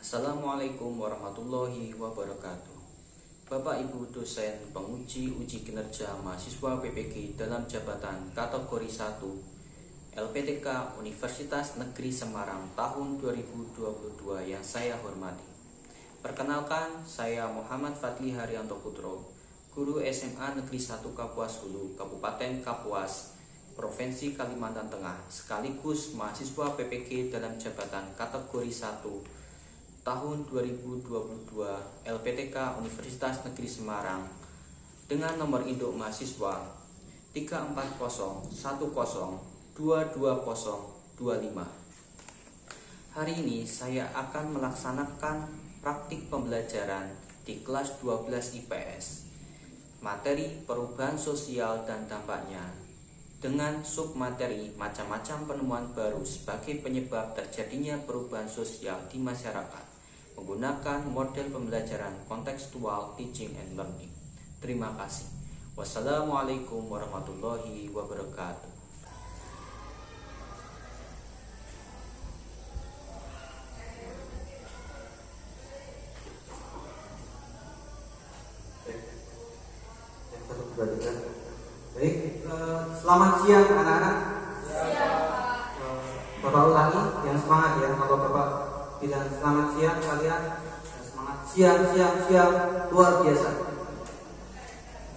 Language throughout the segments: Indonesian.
Assalamualaikum warahmatullahi wabarakatuh. Bapak Ibu dosen penguji uji kinerja mahasiswa PPG dalam jabatan kategori 1 LPTK Universitas Negeri Semarang tahun 2022 yang saya hormati. Perkenalkan, saya Muhammad Fadli Haryanto Putro, guru SMA Negeri 1 Kapuas Hulu, Kabupaten Kapuas, Provinsi Kalimantan Tengah, sekaligus mahasiswa PPG dalam jabatan kategori 1 tahun 2022 LPTK Universitas Negeri Semarang dengan nomor induk mahasiswa 34010222025. Hari ini saya akan melaksanakan praktik pembelajaran di kelas 12 IPS, materi perubahan sosial dan dampaknya, dengan submateri macam-macam penemuan baru sebagai penyebab terjadinya perubahan sosial di masyarakat menggunakan model pembelajaran kontekstual teaching and learning. Terima kasih. Wassalamualaikum warahmatullahi wabarakatuh. Baik, selamat siang anak-anak. Bapak ulangi yang semangat ya. Kalau Bapak bilang selamat siang, kalian semangat siang luar biasa.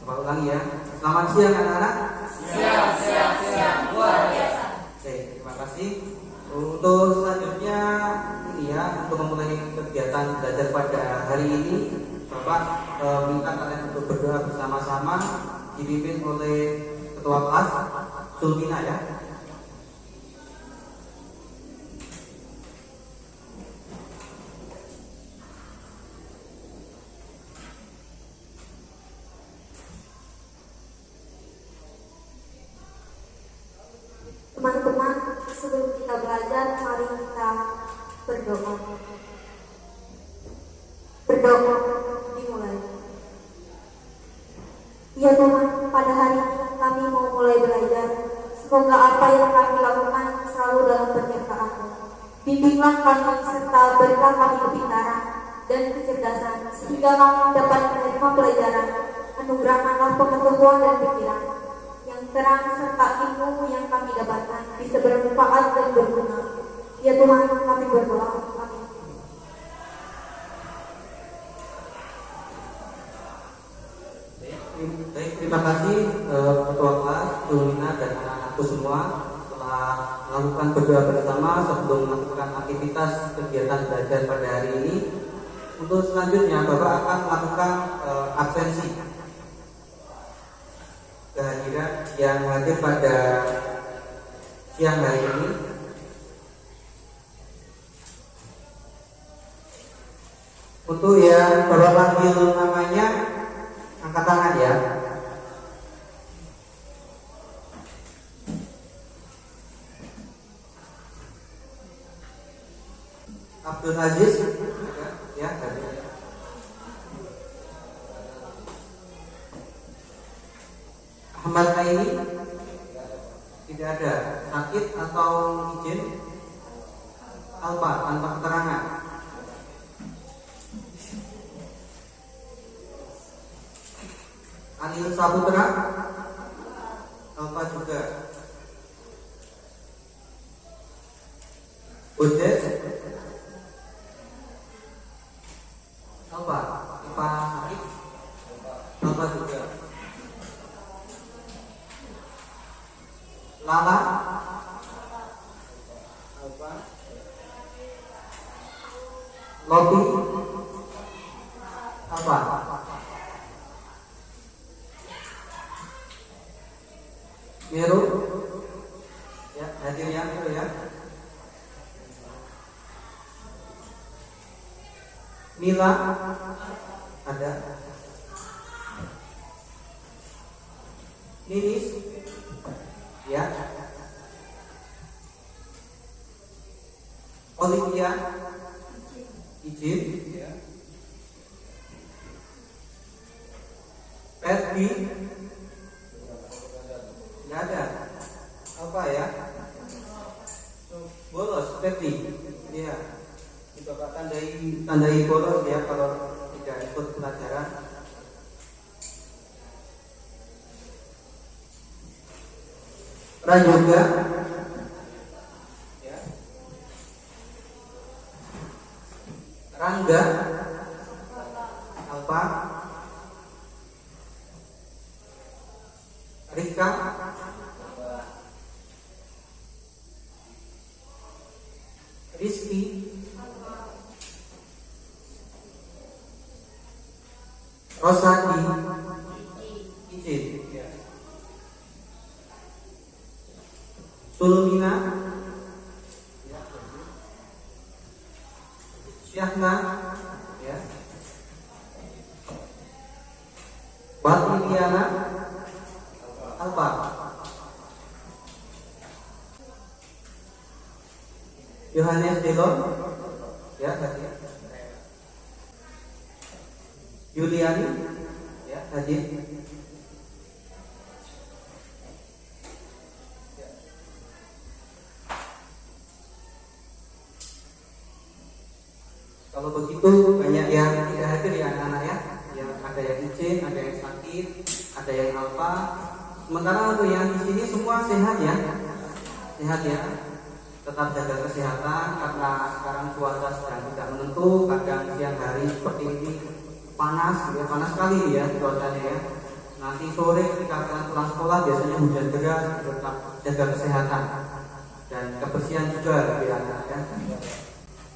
Bapak ulangi ya. Selamat siang anak-anak. Siang luar biasa. Oke, terima kasih. Untuk selanjutnya ini ya, untuk memulai kegiatan belajar pada hari ini, Bapak minta kalian untuk berdoa bersama-sama, dipimpin oleh Ketua Kelas Sulmina ya. Teman-teman, sebelum kita belajar, mari kita berdoa. Berdoa dimulai. Ya Tuhan, pada hari ini kami mau mulai belajar. Semoga apa yang kami lakukan selalu dalam penyertaan-Mu. Bimbinglah kami serta berilah kami kepintaran dan kecerdasan sehingga kami dapat menerima pelajaran. Anugerahkanlah pengetahuan dan pikiran yang terang serta ilmu yang kami dapatkan bisa bermanfaat dan berguna. Ya Tuhan, kami berdoa. Amin. Baik, terima kasih Ketua Kelas, Sulmina dan anak-anakku semua telah melakukan berdoa bersama sebelum melakukan aktivitas kegiatan belajar pada hari ini. Untuk selanjutnya Bapak akan melakukan absensi kehadiran yang hadir pada siang hari ini. Untuk yang Bapak panggil namanya, angkat tangan ya. Abdul Aziz ya, hadir. Ahmad Aini tidak ada, sakit atau izin Alpa tanpa keterangan. Anil Saputra Alpa juga. Budes Alpa sakit Alpa juga. Lala Alpa. Lobi Alpa. Miru ya, hadir ya Miru ya. Mila ada. Ninis ya. Olivia izin ya. Ferdi nggak ada. Apa ya? Bolos Ferdi ya. Bapak tandai bolos ya kalau tidak ikut pelajaran. Prayoga ya. Rangga Alfa Rika Rizky Rosadi Ijin ya. Sulmina Syahna ya. Batiniana Alfa Yohanes Delon ya hadir. Yuliani ya hadir. Kalau begitu banyak yang tidak hadir ya anak-anak ya. Yang ada yang izin, ada yang sakit, ada yang alfa. Sementara untuk yang di sini semua sehat ya. Sehat ya. Tetap jaga kesehatan karena sekarang cuaca sedang tidak menentu. Kadang siang hari seperti ini panas, ya panas sekali ya cuacanya ya. Nanti sore ketika kalian pulang sekolah biasanya hujan deras. Tetap jaga kesehatan dan kebersihan juga ya anak ya.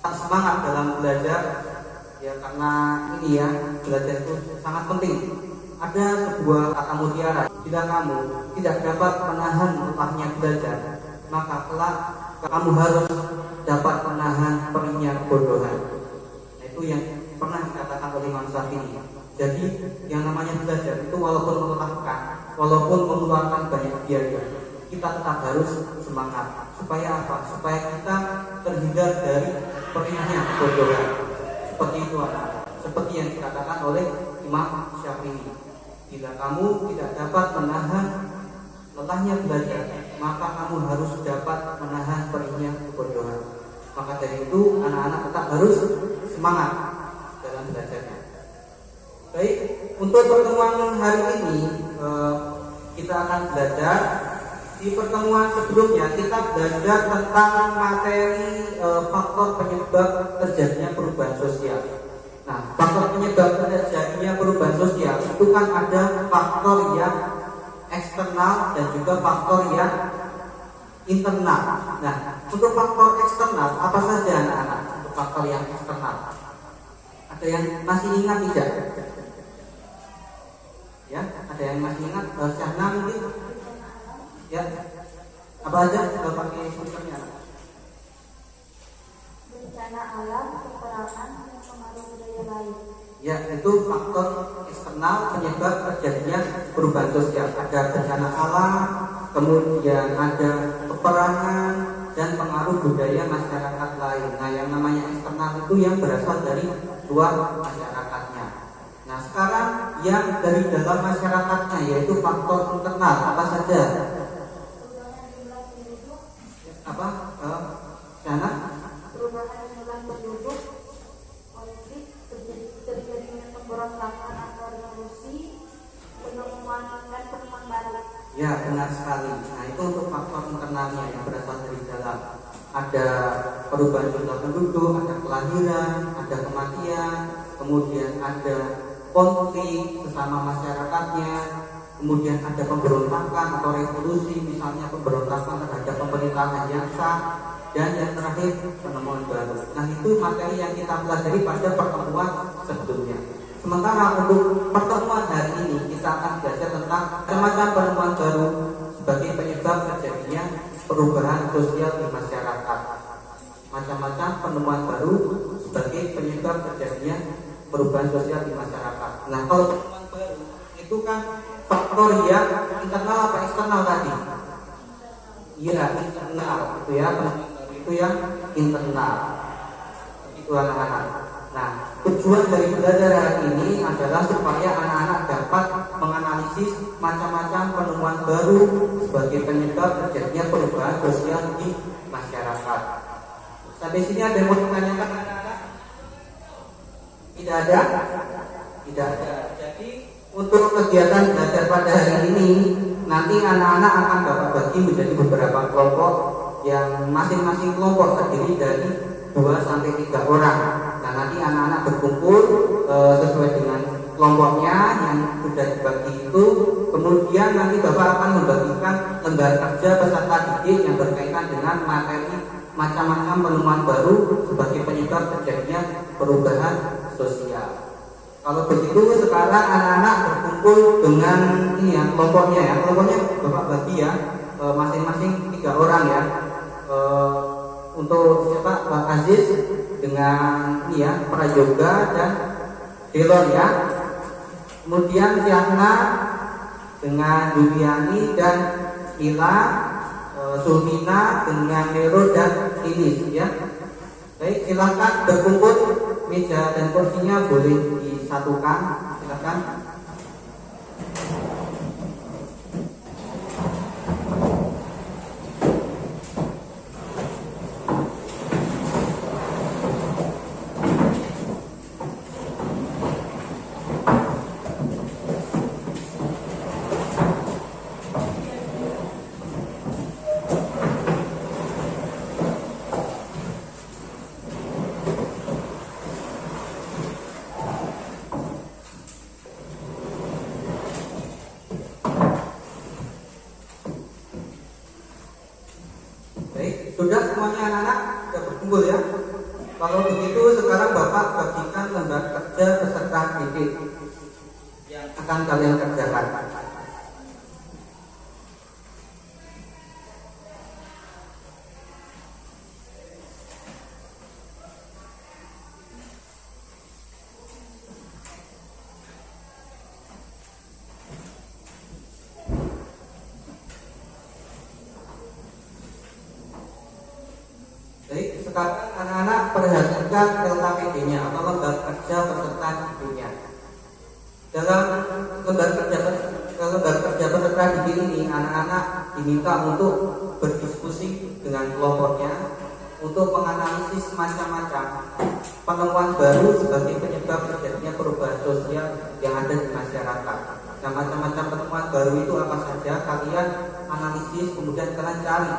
Semangat dalam belajar ya karena ini ya belajar itu sangat penting. Ada sebuah kata mutiara, bila kamu tidak dapat menahan letahnya belajar, maka kelak kamu harus dapat menahan perihnya kebodohan. Nah, itu yang pernah dikatakan oleh Imam Syafi'i. Jadi yang namanya belajar itu walaupun melelahkan, walaupun mengeluarkan banyak biaya, kita tetap harus semangat. Supaya apa? Supaya kita terhindar dari perihnya kebodohan. Seperti itu anak. Seperti yang dikatakan oleh Imam Syafi'i. Bila kamu tidak dapat menahan lelahnya belajar, maka kamu harus dapat menahan perihnya kebodohan. Maka dari itu anak-anak tetap harus semangat dalam belajarnya. Baik, untuk pertemuan hari ini kita akan belajar. Di pertemuan sebelumnya kita belajar tentang materi faktor penyebab terjadinya perubahan sosial. Nah, faktor penyebab terjadinya perubahan sosial itu kan ada faktor yang eksternal dan juga faktor yang internal. Nah, untuk faktor eksternal apa saja anak-anak? Untuk faktor yang eksternal, ada yang masih ingat tidak? Ya, ada yang masih ingat? Syahna mungkin? Ya, apa aja? Kalau pakai speakernya? Bencana alam, peperangan, dan pengaruh budaya lain. Ya, itu faktor eksternal penyebab terjadinya perubahan sosial. Ada bencana alam, kemudian ada peperangan dan pengaruh budaya masyarakat lain. Nah, yang namanya eksternal itu yang berasal dari luar masyarakatnya. Nah, sekarang yang dari dalam masyarakatnya yaitu faktor internal apa saja? Apa? Sana? Perubahan jumlah penduduk, konflik, terjadinya pemberontakan atau revolusi, penemuan baru. Ya, benar sekali. Nah, itu untuk faktor internalnya yang berasal dari dalam. Ada perubahan jumlah penduduk, ada kelahiran, ada kematian, kemudian ada konflik sesama masyarakatnya, kemudian ada pemberontakan atau revolusi, misalnya pemberontakan terhadap pemerintahan yang sah, dan yang terakhir penemuan baru. Nah, itu materi yang kita pelajari pada pertemuan sebelumnya. Sementara untuk pertemuan hari ini kita akan belajar tentang macam-macam penemuan baru sebagai penyebab terjadinya perubahan sosial di masyarakat. Macam-macam penemuan baru sebagai penyebab terjadinya perubahan sosial di masyarakat. Nah, kalau penemuan baru itu kan faktor yang internal apa eksternal tadi? Iya, internal itu ya, itu yang internal. Itu anak-anak. Nah, tujuan dari belajar hari ini adalah supaya anak-anak dapat menganalisis macam-macam penemuan baru sebagai penyebab terjadinya perubahan sosial di masyarakat. Sampai sini ada yang mau ditanyakan anak-anak? Tidak ada? Tidak ada. Jadi untuk kegiatan belajar pada hari ini nanti anak-anak akan Bapak bagi menjadi beberapa kelompok yang masing-masing kelompok terdiri dari 2 sampai 3 orang. Nah, nanti anak-anak berkumpul sesuai dengan kelompoknya yang sudah dibagi itu. Kemudian nanti Bapak akan membagikan lembar kerja peserta didik yang berkaitan dengan materi macam-macam penemuan baru sebagai penyebab terjadinya perubahan sosial. Kalau begitu sekarang anak-anak berkumpul dengan ini ya kelompoknya ya. Kelompoknya Bapak bagi ya masing-masing 3 orang ya. Untuk siapa? Pak Aziz dengan ini ya Prayoga dan Delon ya. Kemudian Tiana dengan Juliani dan Ila, Sulmina dengan Nero dan Lilis ya. Baik, silakan berkumpul, meja dan kursinya boleh disatukan, silakan. Sudah semuanya anak-anak sudah berkumpul ya. Kalau begitu sekarang Bapak bagikan lembar kerja peserta didik yang akan kalian kerjakan. Baik, sekarang anak-anak perhatikan LKPD-nya atau lembar kerja peserta didiknya. Dalam lembar kerja peserta didik ini, anak-anak diminta untuk berdiskusi dengan kelompoknya untuk menganalisis macam-macam penemuan baru sebagai penyebab terjadinya perubahan sosial yang ada di masyarakat. Nah, macam-macam penemuan baru itu apa saja? Kalian analisis, kemudian kalian cari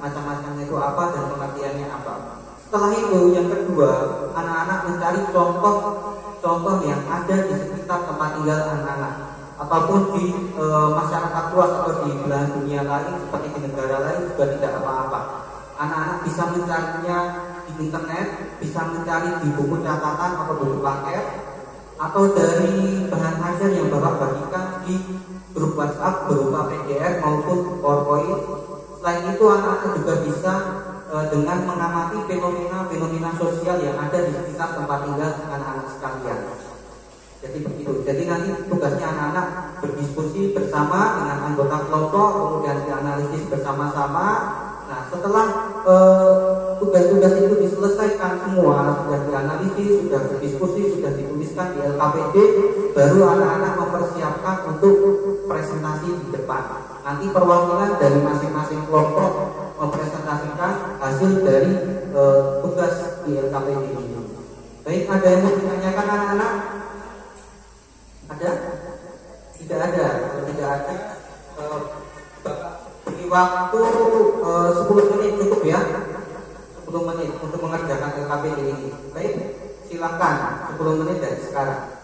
macam-macamnya itu apa dan pengertiannya apa. Setelah itu yang kedua, anak-anak mencari contoh yang ada di sekitar tempat tinggal anak-anak ataupun di masyarakat luas atau di belahan dunia lain seperti di negara lain juga tidak apa-apa. Anak-anak bisa mencarinya di internet, bisa mencari di buku catatan atau buku paket, atau dari bahan ajar yang Bapak bagikan di grup WhatsApp berupa PDF maupun PowerPoint. Selain itu anak-anak juga bisa dengan mengamati fenomena sosial yang ada di sekitar tempat tinggal anak-anak sekalian. Jadi begitu. Jadi nanti tugasnya anak-anak berdiskusi bersama dengan anggota kelompok, kemudian dianalisis bersama-sama. Nah, setelah tugas-tugas itu diselesaikan semua, sudah dianalisis, sudah berdiskusi, sudah dituliskan di LKPD, baru anak-anak mempersiapkan untuk presentasi di depan. Nanti perwakilan dari masing-masing kelompok mempresentasikan hasil dari tugas di LKPD ini. Baik, ada yang mau ditanyakan anak-anak? Ada? Tidak ada. Kalau tidak ada, beri waktu 10 menit cukup ya. 10 menit untuk mengerjakan LKPD ini. Baik, silakan 10 menit dari sekarang.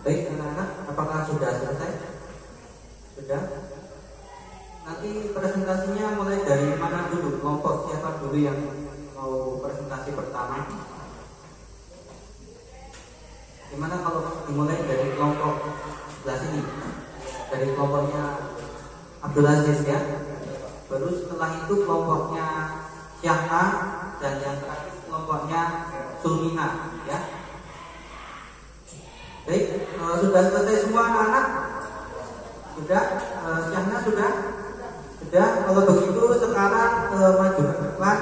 Baik anak-anak, apakah sudah selesai? Sudah? Nanti presentasinya mulai dari mana dulu? Kelompok siapa dulu yang mau presentasi pertama? Gimana kalau dimulai dari kelompok sebelah sini? Dari kelompoknya Abdul Aziz ya. Baru setelah itu kelompoknya Syahna, dan yang terakhir kelompoknya Sulmina ya. Baik, sudah selesai semua anak-anak? Sudah? Syahna sudah? Sudah, kalau begitu sekarang maju ke depan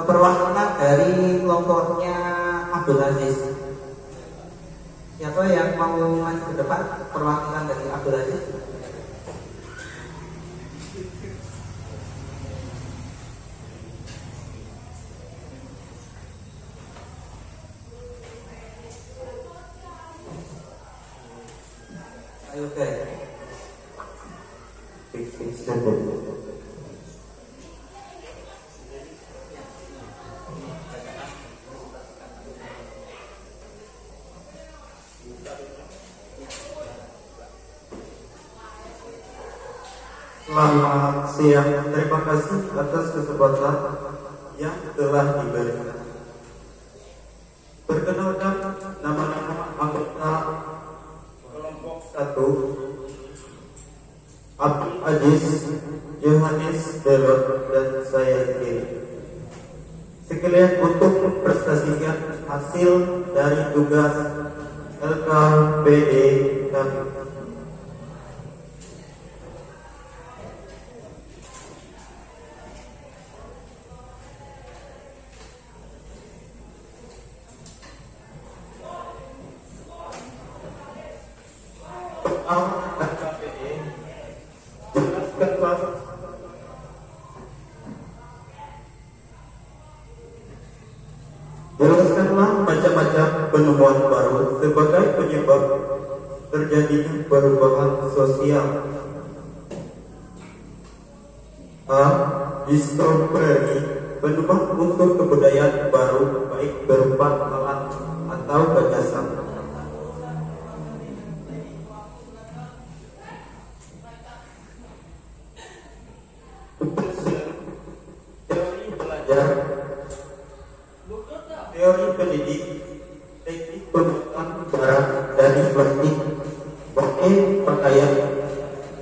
perwakilan dari kelompoknya Abdul Aziz. Siapa yang mau maju ke depan perwakilan dari Abdul Aziz? Ayo guys. Selamat siang, terima kasih atas kesempatan yang telah diberikan. Perkenalkan nama-nama anggota kelompok 1, Abdul Aziz, Yohanes Delot, dan saya sendiri. Sekalian untuk mempresentasikan hasil dari tugas LKPD kami. Jelaskanlah macam-macam penemuan baru sebagai penyebab terjadinya perubahan sosial. A. Discovery, penemuan unsur kebudayaan baru baik berupa alat atau gagasan. Teori belajar, teori pendidik, teknik pembuatan barang dari plastik, pakaian,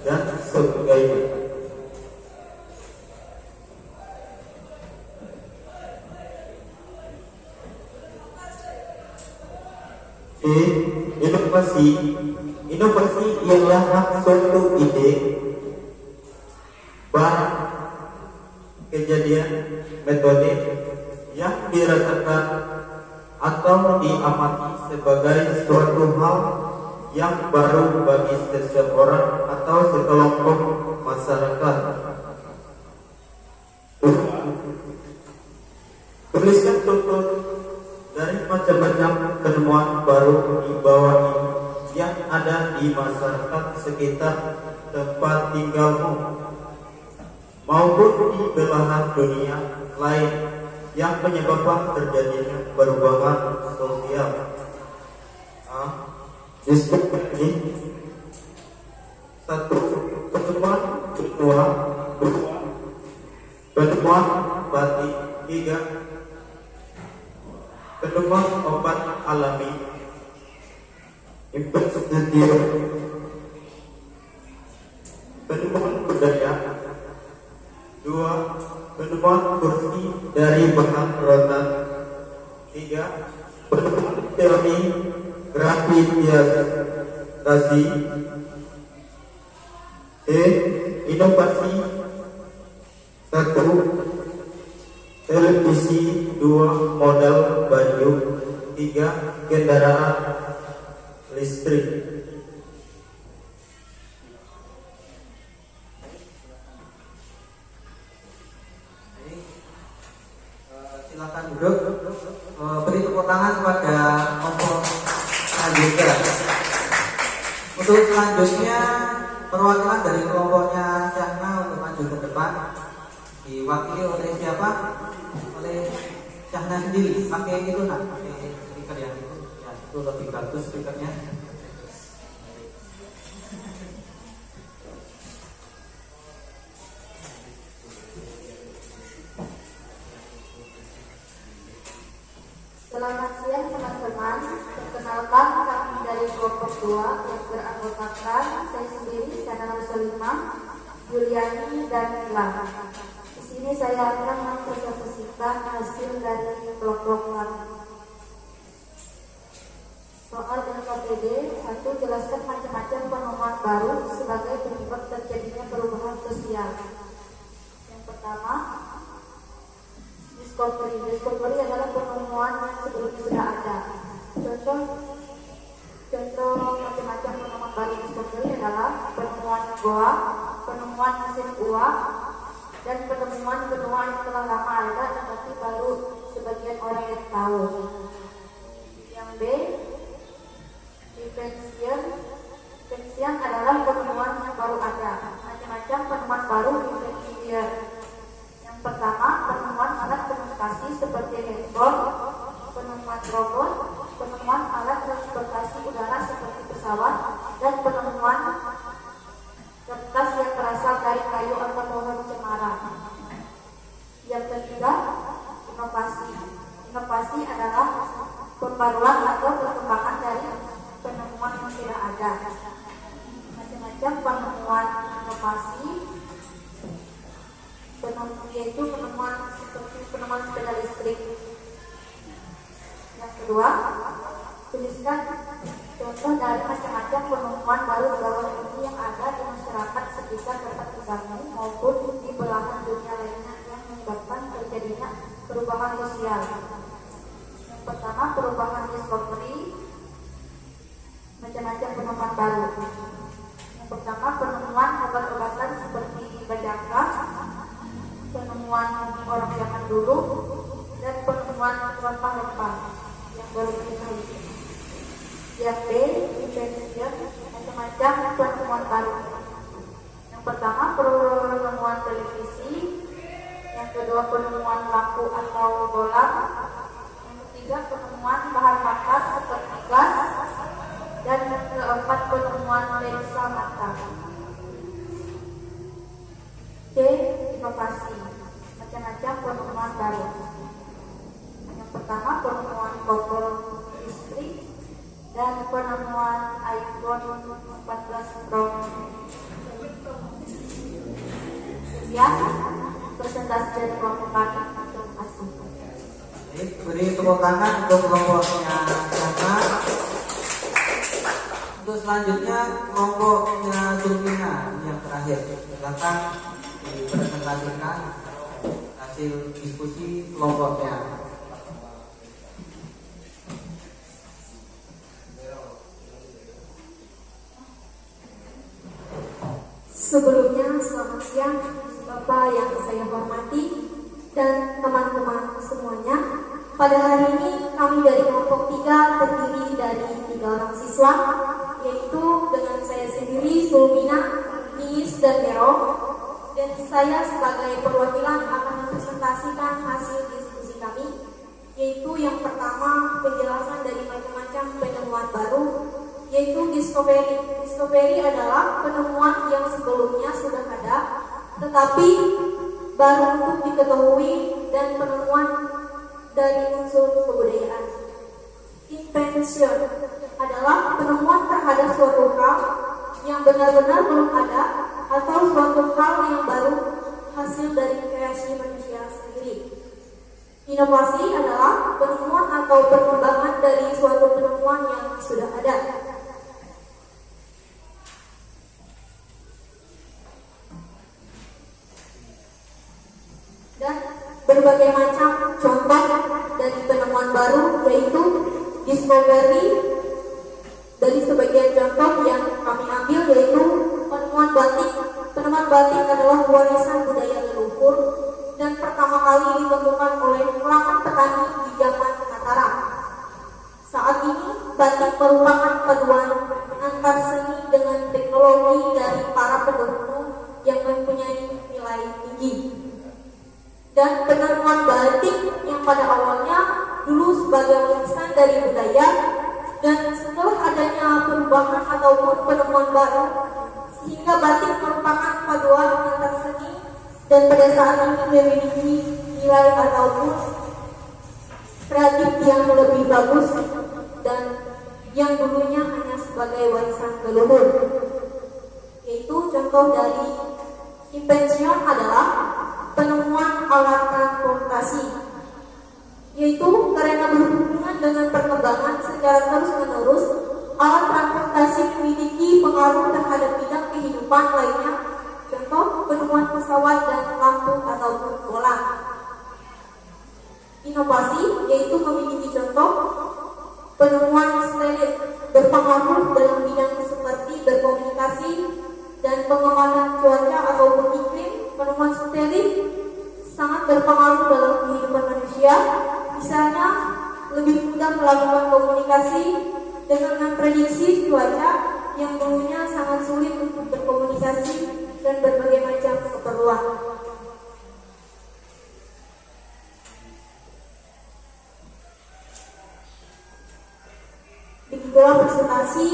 dan sebagainya. E. Inovasi, inovasi ialah suatu ide, barang, kejadian, metode yang dirasakan atau diamati sebagai suatu hal yang baru bagi seseorang atau sekelompok masyarakat. Tuliskan contoh dari macam-macam penemuan baru di bawah ini yang ada di masyarakat sekitar tempat tinggalmu maupun di belahan dunia lain yang menyebabkan terjadinya perubahan sosial. A. Discovery. 1. Penemuan benua. 2. Penemuan batik. 3. Penemuan obat alami. Infrastruktur. Penemuan budaya. 2. Penemuan kursi dari bahan rotan. 3. Penemuan teori gravitasi. Inovasi. 1. Televisi. 2. Model baju. 3. Kendaraan listrik. Silakan duduk. Beri tepuk tangan kepada kelompok selanjutnya. Untuk selanjutnya perwakilan dari kelompoknya Syahna untuk maju ke depan, diwakili oleh siapa? Oleh Syahna sendiri. Pakai itu nak, pakai speaker yang itu. Ya, itu lebih bagus speakernya. Selamat siang teman-teman. Perkenalkan kami dari kelompok 2 yang beranggotakan saya sendiri, Sana Rosalima, Yuliani, dan Mila. Di sini saya akan mempresentasikan hasil dari kelompok kami. Soal LKPD 1, jelaskan macam-macam penemuan baru sebagai penyebab terjadinya perubahan sosial. Yang pertama, Discovery adalah penemuan yang sebelumnya sudah ada. Contoh macam-macam penemuan baru discovery adalah penemuan goa, penemuan mesin uap, dan penemuan benua yang telah lama ada tetapi baru sebagian orang yang tahu. Yang B, invention adalah penemuan yang baru ada. Macam-macam penemuan baru invention. Yang pertama, penemuan alat komunikasi seperti handphone, penemuan robot, penemuan alat transportasi udara seperti pesawat, dan penemuan kertas yang berasal dari kayu atau pohon cemara. Yang ketiga, inovasi. Inovasi adalah pembaruan atau perkembangan dari penemuan yang tidak ada. Macam-macam penemuan inovasi yaitu penemuan seperti penemuan sepeda listrik. Yang kedua, tuliskan contoh dari macam-macam penemuan baru bawah ini yang ada di masyarakat sekitar tempat tinggalmu maupun di belahan dunia lainnya yang menyebabkan terjadinya perubahan sosial. Yang pertama, perubahan discovery, macam-macam penemuan baru. Yang pertama, penemuan obat-obatan seperti bajaka, penemuan orang zaman dulu, dan penemuan rempah-rempah yang baru diketahui. Yang B, invention, macam-macam penemuan baru. Yang pertama, penemuan televisi. Yang kedua, penemuan lampu atau bola. Yang ketiga, penemuan bahan bakar seperti gas. Dan yang keempat, penemuan lensa mata. C, inovasi, macam-macam penemuan baru. Yang pertama, penemuan kompor listrik dan penemuan iPhone 14 Pro. Sekian presentasi dari kelompok kami. Terima kasih. Beri tepuk tangan untuk kelompoknya Sana. Untuk selanjutnya kelompoknya Zulmina yang terakhir. Silakan dipresentasikan hasil diskusi kelompoknya. Sebelumnya, selamat siang Bapak yang saya hormati dan teman-teman semuanya. Pada hari ini kami dari kelompok 3 terdiri dari 3 orang siswa, yaitu dengan saya sendiri, Zulmina, Nis, dan Mero. Dan saya sebagai perwakilan akan mempresentasikan hasil diskusi kami, yaitu yang pertama, penjelasan dari macam-macam penemuan baru, yaitu discovery. Discovery adalah penemuan yang sebelumnya sudah ada, tetapi baru untuk diketahui, dan penemuan dari unsur kebudayaan. Invention adalah penemuan terhadap suatu hal yang benar-benar belum ada atau suatu hal yang baru hasil dari kreasi manusia sendiri. Inovasi adalah penemuan atau perkembangan dari suatu penemuan yang sudah ada. Dan berbagai macam contoh dari penemuan baru, yaitu discovery. Dari sebagian contoh yang kami ambil, yaitu penemuan batik. Penemuan batik adalah warisan budaya leluhur dan pertama kali ditemukan oleh kalangan petani di zaman Mataram. Saat ini batik merupakan paduan antar seni dengan teknologi dari para pendahulu yang mempunyai nilai tinggi. Dan penemuan batik yang pada awalnya dulu sebagai warisan dari budaya, dan setelah adanya perubahan ataupun penemuan baru, sehingga batik merupakan paduan antar seni dan pada saat ini memiliki nilai ataupun kreatif yang lebih bagus dan yang dulunya hanya sebagai warisan leluhur. Yaitu contoh dari invention adalah penemuan alat transportasi, yaitu karena berhubungan dengan perkembangan secara terus-menerus, alat transportasi memiliki pengaruh terhadap bidang kehidupan lainnya, contoh penemuan pesawat dan lampu ataupun bola. Inovasi yaitu memiliki contoh penemuan satelit berpengaruh dalam bidang seperti berkomunikasi dan pengamatan cuaca ataupun iklim. Penemuan satelit sangat berpengaruh dalam kehidupan manusia. Misalnya, lebih mudah melakukan komunikasi dengan memprediksi cuaca yang dulunya sangat sulit untuk berkomunikasi dan berbagai macam keperluan. Begitulah presentasi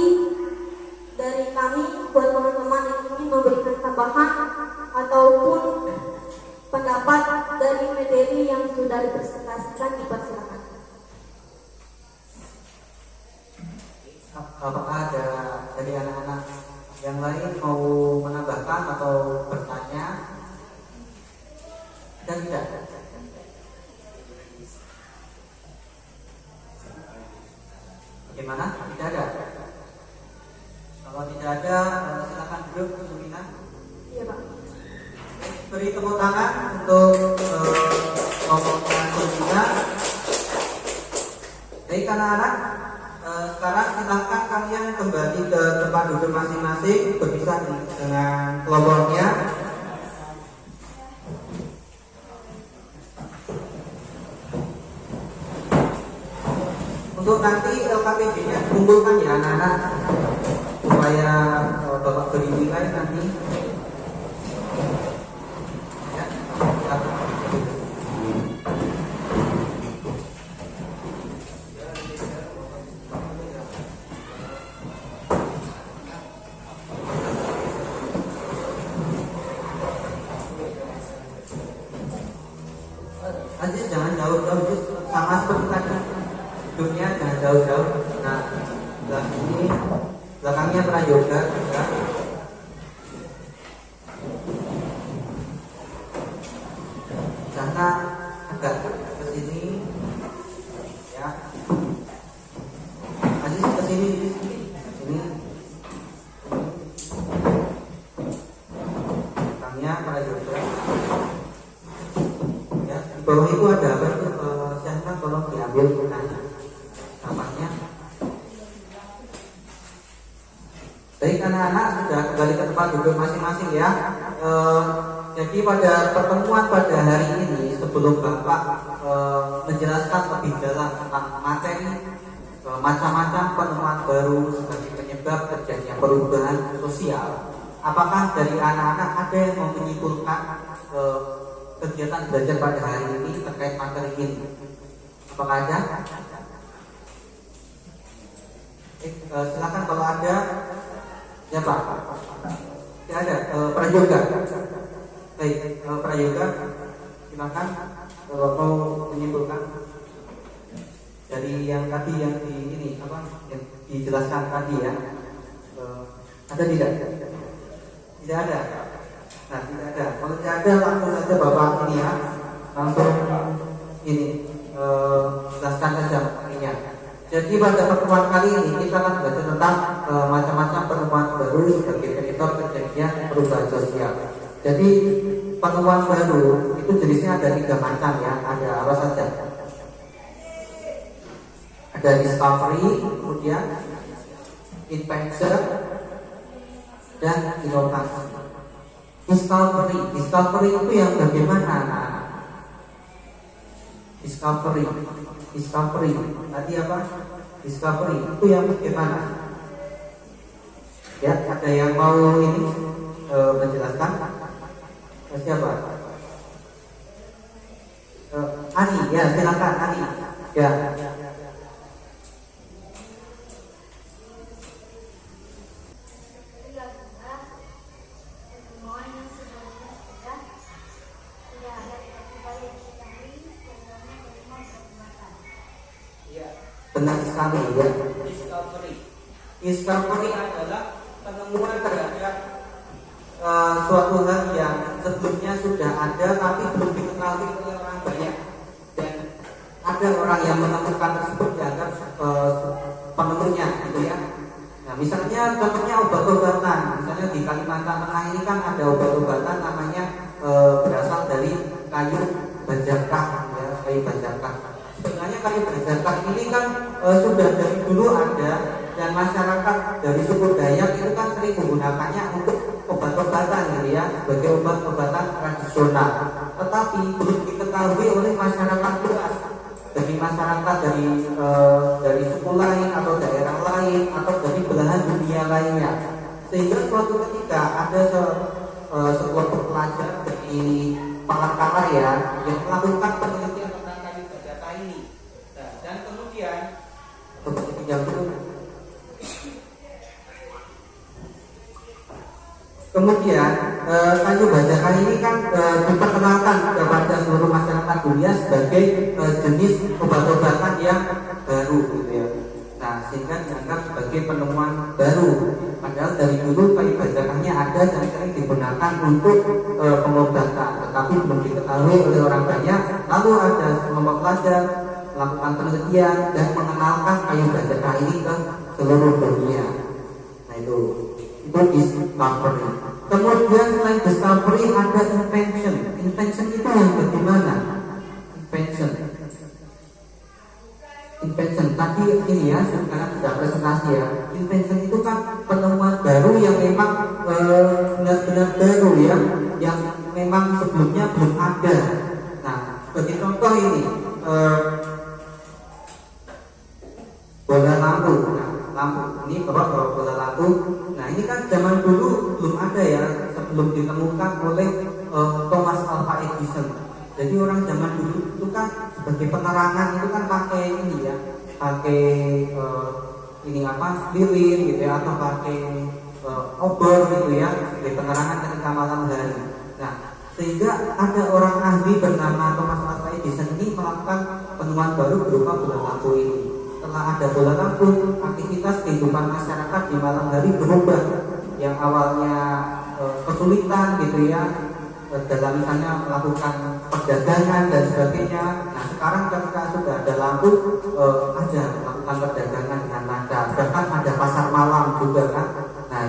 dari kami buat teman-teman yang ingin memberikan tambahan ataupun pendapat dari materi yang sudah dipresentasikan, dipersilakan. Apakah ada dari anak-anak yang lain mau menambahkan atau bertanya? Dan tidak. Bagaimana? Tidak ada. Kalau tidak ada, silakan duduk, Sumina. Iya, Pak. Beri tepuk tangan untuk kelompoknya Sumina. Baik anak-anak, sekarang silakan kalian kembali ke tempat duduk masing-masing, berpisah dengan kelompoknya. Untuk nanti LKPD-nya kumpulkan ya anak-anak, supaya Bapak beri nilai nanti. Ya, Aziz jangan jauh-jauh, Aziz sama seperti tadi. Duduknya jangan jauh-jauh. Nah, belakangnya prayoga ya. Sana agak ke sini ya. Aziz ke sini, sini. Belakangnya prayoga. Ya, di bawah itu ada apa itu? Siapa tolong diambil namanya. Namanya. Baik anak-anak, sudah kembali ke tempat duduk masing-masing ya. Jadi pada pertemuan pada hari ini, sebelum Bapak menjelaskan lebih dalam tentang materi macam-macam penemuan baru sebagai penyebab terjadinya perubahan sosial, apakah dari anak-anak ada yang mau menyimpulkan kegiatan belajar pada hari ini terkait materi ini? Apakah ada? Silakan kalau ada. Ya Pak. Tidak ada. Prayoga. Baik, prayoga. Silakan kalau mau menyimpulkan dari yang tadi yang di ini apa yang dijelaskan tadi ya. Ada tidak? Tidak ada. Nah, tidak ada. Kalau tidak ada langsung saja Bapak ini ya. Langsung ini jelaskan saja materinya. Jadi pada pertemuan kali ini kita akan belajar tentang macam-macam penemuan baru sebagai penyebab terjadinya perubahan sosial. Jadi penemuan baru itu jenisnya ada 3 macam ya. Ada apa saja? Ada discovery, kemudian invention, dan inovasi. Discovery itu yang bagaimana? Discovery tadi apa? Discovery itu yang bagaimana? Ya, ada yang mau ini menjelaskan? Siapa? Ani, ya silakan Ani. Ya. Benar sekali ya. Discovery adalah penemuan terhadap suatu hal yang sebelumnya sudah ada tapi belum diketahui oleh orang banyak, dan ada orang yang menemukan tersebut dianggap penemunya gitu ya. Nah, misalnya contohnya obat-obatan, misalnya di Kalimantan Tengah ini kan ada obat-obatan namanya berasal dari kayu bajakah ya, kayu bajakah. Sebenarnya kayu bajakah ini kan sudah dari dulu ada, dan masyarakat dari suku Dayak itu kan sering menggunakannya untuk obat-obatan gitu ya, sebagai obat-obatan tradisional. Tetapi belum diketahui oleh masyarakat luas, dari masyarakat dari suku lain atau daerah lain atau dari belahan dunia lainnya. Sehingga suatu ketika ada sekelompok pelajar dari Palangkaraya yang melakukan penelitian tentang kayu bajakah ini. Nah, dan kemudian kayu bajakah ini kan diperkenalkan kepada seluruh masyarakat dunia sebagai jenis obat-obatan yang baru gitu ya. Nah, sehingga dianggap sebagai penemuan baru. Padahal dari dulu kayu bajakahnya ada dan sering digunakan untuk pengobatan, tetapi belum diketahui oleh orang banyak. Lalu ada sekelompok pelajar melakukan penelitian dan mengenalkan kayu bajakah ini ke seluruh dunia. Nah, itu discovery. Kemudian selain discovery ada invention. Invention itu yang bagaimana? Invention tadi ini ya, karena sudah presentasi ya. Invention itu kan penemuan baru yang memang benar-benar baru ya, yang memang sebelumnya belum ada. Nah, sebagai contoh ini bola lampu. Nah, lampu ini bawa bola lampu. Nah, ini kan zaman dulu belum ada ya, sebelum ditemukan oleh Thomas Alva Edison. Jadi orang zaman dulu itu kan sebagai penerangan itu kan pakai ini ya, pakai lilin gitu ya, atau pakai obor gitu ya, sebagai penerangan ketika malam hari. Nah, sehingga ada orang ahli bernama Thomas Alva Edison ini melakukan penemuan baru berupa bola lampu ini. Setelah ada bola lampu, aktivitas kehidupan masyarakat di malam hari berubah. Yang awalnya kesulitan gitu ya, dalam misalnya melakukan perdagangan dan sebagainya. Nah, sekarang ketika sudah ada lampu, ada melakukan perdagangan dengan lancar. Bahkan ada pasar malam juga kan. Nah,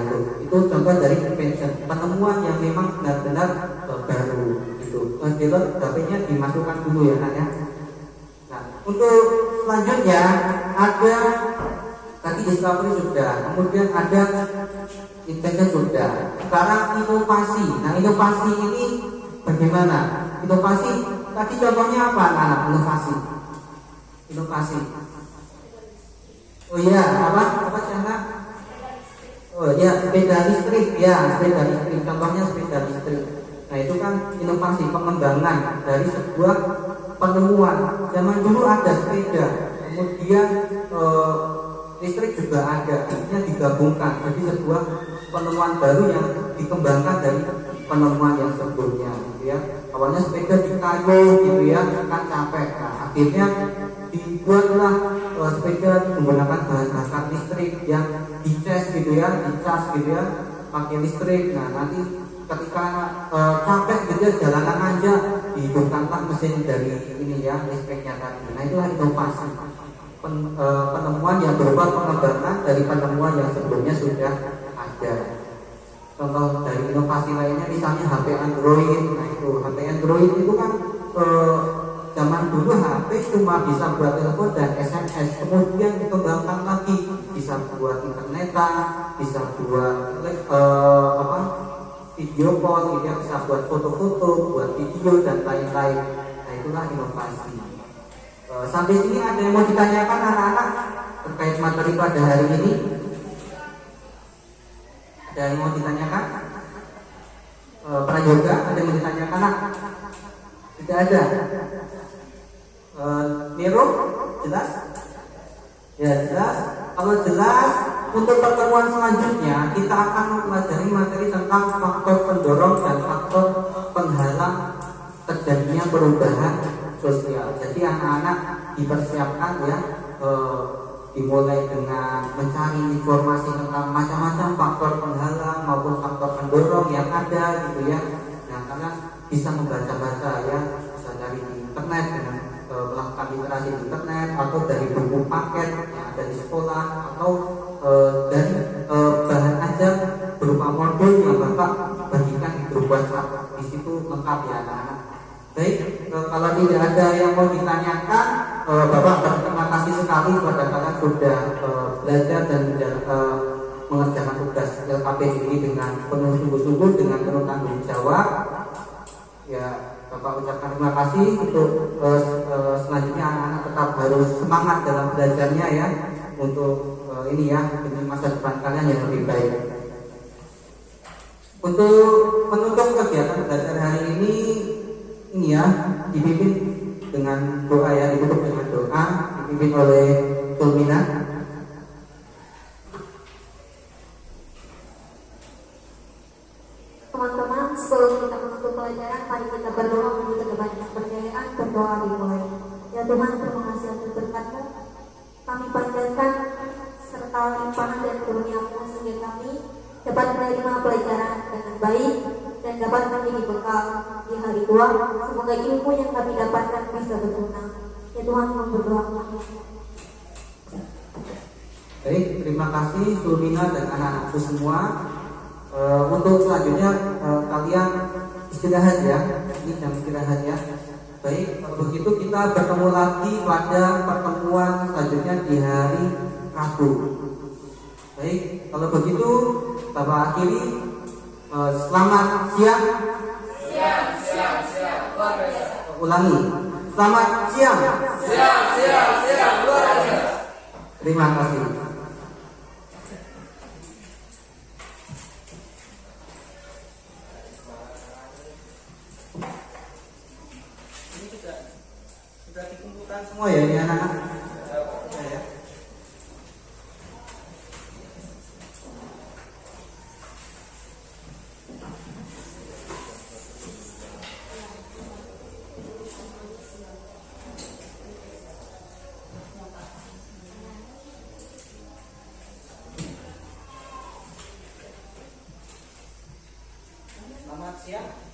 itu contoh dari invention, penemuan yang memang benar-benar baru gitu. HP-nya dimasukkan dulu ya nak ya. Nah, untuk selanjutnya ada tadi discovery sudah, kemudian ada invention sudah. Sekarang inovasi. Nah, inovasi ini bagaimana? Inovasi tadi contohnya apa anak-anak? Inovasi. Oh iya, apa cara? Oh ya, sepeda listrik ya, sepeda listrik. Contohnya sepeda listrik. Nah, itu kan inovasi, pengembangan dari sebuah penemuan. Zaman dulu ada sepeda, kemudian listrik juga ada, akhirnya digabungkan jadi sebuah penemuan baru yang dikembangkan dari penemuan yang sebelumnya gitu ya. Awalnya sepeda di kayu gitu ya, kan capek. Nah, akhirnya dibuatlah sepeda menggunakan bahan bakar listrik yang dicas gitu ya, gitu ya, pakai listrik. Nah, nanti ketika capek gitu ya, jalanan aja, dihidupkanlah mesin dari ini ya, listriknya tadi. Nah, itulah inovasi, penemuan yang berupa pengembangan dari penemuan yang sebelumnya sudah ada. Contoh dari inovasi lainnya misalnya HP Android. Nah, itu HP Android itu kan zaman dulu HP cuma bisa buat telepon dan SMS, kemudian dikembangkan lagi bisa buat internetan, bisa buat video call gitu ya, bisa buat foto-foto, buat video dan lain-lain. Nah, itulah inovasi. Sampai sini ada yang mau ditanyakan anak-anak terkait materi pada hari ini? Ada yang mau ditanyakan? Prayoga, ada yang mau ditanyakan? Tidak ada. Nero, jelas? Ya, jelas. Kalau jelas, untuk pertemuan selanjutnya kita akan mempelajari materi tentang faktor pendorong dan faktor penghalang terjadinya perubahan sosial. Jadi anak-anak dipersiapkan ya dimulai dengan mencari informasi tentang macam-macam faktor penghalang maupun faktor pendorong yang ada gitu ya. Nah, karena bisa membaca-baca ya, bisa dari di internet dengan melakukan literasi di internet atau dari buku paket yang ada di sekolah atau dari bahan ajar berupa modul yang Bapak bagikan di grup WhatsApp. Di situ lengkap ya anak-anak. Baik, kalau tidak ada yang mau ditanyakan, Bapak berterima kasih sekali kepada kalian sudah belajar dan mengerjakan tugas LKP ini dengan penuh sungguh-sungguh, dengan penuh tanggung jawab. Ya, Bapak ucapkan terima kasih. Untuk selanjutnya anak-anak tetap harus semangat dalam belajarnya ya, untuk ini ya, demi masa depan kalian yang lebih baik. Untuk menutup kegiatan belajar hari ini ya, dipimpin dengan doa ya, ditutup dengan doa, dipimpin oleh Sulmina. Teman-teman, sebelum kita menutup pelajaran, mari kita berdoa menuju kebanyakan kepercayaan. Berdoa dimulai. Ya Tuhan, terima kasih atas berkat-Mu. Kami panjatkan serta limpahan dan karunia-Mu sehingga kami dapat menerima pelajaran dengan baik dan dapat menjadi bekal di hari tua. Semoga ilmu yang kami dapatkan bisa berguna. Ya Tuhan, kami berdoa. Baik, terima kasih Sulmina dan anak-anakku semua. Untuk selanjutnya kalian istirahat ya, ini jam istirahat ya. Baik, kalau begitu kita bertemu lagi pada pertemuan selanjutnya di hari Rabu. Baik, kalau begitu Bapak akhiri. Selamat siang. Ulangi. Selamat siang. Luar biasa. Terima kasih. Ini sudah dikumpulkan semua ya ini anak-anak. Ya. Selamat siang.